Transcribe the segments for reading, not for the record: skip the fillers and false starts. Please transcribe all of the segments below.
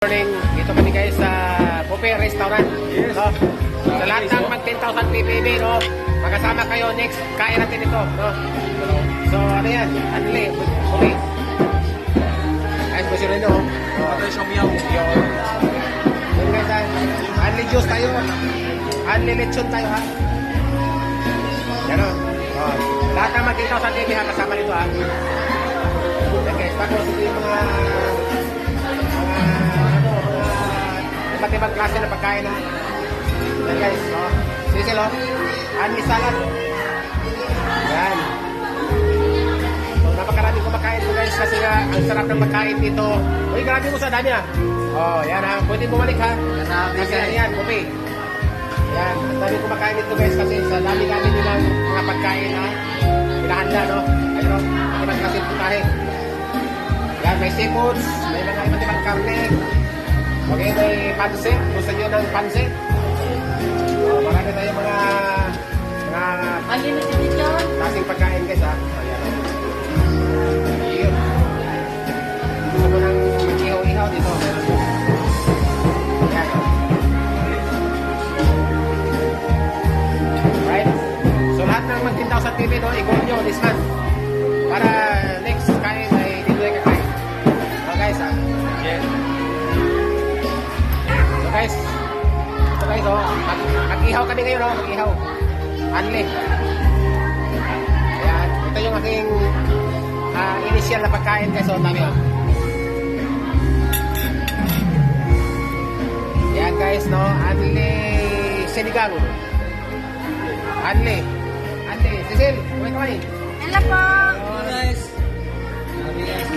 Morning, dito kami guys sa Buffet Restaurant. Yes. No? Sa lahat ng mag 10,000 PPB, no? Magkasama kayo next, kain natin ito, no? So, ano yan? Anli, Buffet. Ayos po sila, no? Ito yung siyang Yun. Yun guys, ha? Anli juice tayo. Anli lechon tayo, ha? Yan, o. Oh. Lahat ng mag 10,000 PPB, ha? Kasama nito, ha? Yan guys, tapos ito yung mga iba't ibang klase na pagkain na. Yan guys, oh. Sisil, oh. Anli salad. Yan. So, napakaraming kumakain ko guys kasi ang sarap ng pagkain dito. Uy, grabe mo sa dami ah. Oh, yan ha. Pwede bumalik ha. Kasi yan, buffet. Yan, ang dami kumakain dito guys kasi sa dami-dami nilang mga pagkain na pinahanda, no? Ayun, ibang klase putahe. Yan, may seafoods, may mga iba't ibang karne. Okay, may pansit. Gusto nyo ng pansit? So, marami tayong mga klaseng pagkain guys ha. Ayan. Yun. Gusto mo ng mag-ihaw-ihaw dito. Ayan. Right? So lahat ng mag 10,000 PB no, i-goal nyo this month. Para next kain ay dito ay kakain. So guys ha. Yes. Guys, ito guys, oh, mag-ihaw kami ngayon, oh, mag-ihaw. Anli. Ayan, ito yung aking initial na pagkain guys, oh, dami, oh. Ayan guys, no, anli sinigang. Anli. Anli, Cecil, kumay. Hello po! Oh, nice.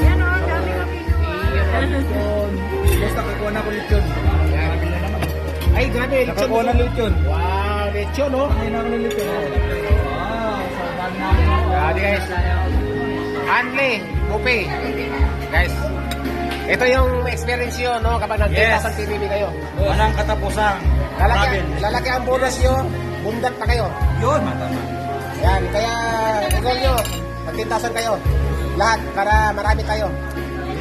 Yan o, dami na pinuha. Basta kakuha na ko lechon. Ayan. Ay, grabe, lechon. Nakakuha na lechon. Wow, lechon, oh. Ay, na ko na lechon. Wow, sarap na. Grabe guys. Anli, buffet. Guys, ito yung experience nyo, no? Kapag Yes. nag-10,000 PBB kayo. Walang katapusan. Lalaki ang bonus nyo, bundat pa kayo. Yun, matama. Yan, kaya i-goal nyo, mag 10,000 kayo. Lahat, para marami kayo.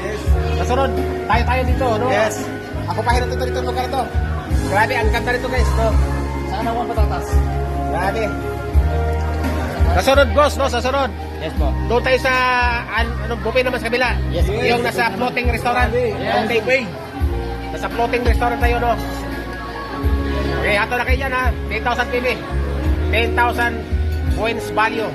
Yes. Nasunod, tayo dito, no? Yes. Ako pahinat ito dito, lugar ito. Grabe, ang ganda nito guys, no? Saan ako ang patatas? Grabe. Nasunod, boss, no? Sasunod. Yes po. Doon tayo sa buffet naman sa kabila. Yes. Yung nasa floating restaurant. Yung day. Nasa floating restaurant tayo, no? Okay, ato na kayo dyan, ha? 10,000 PB. 10,000 points value.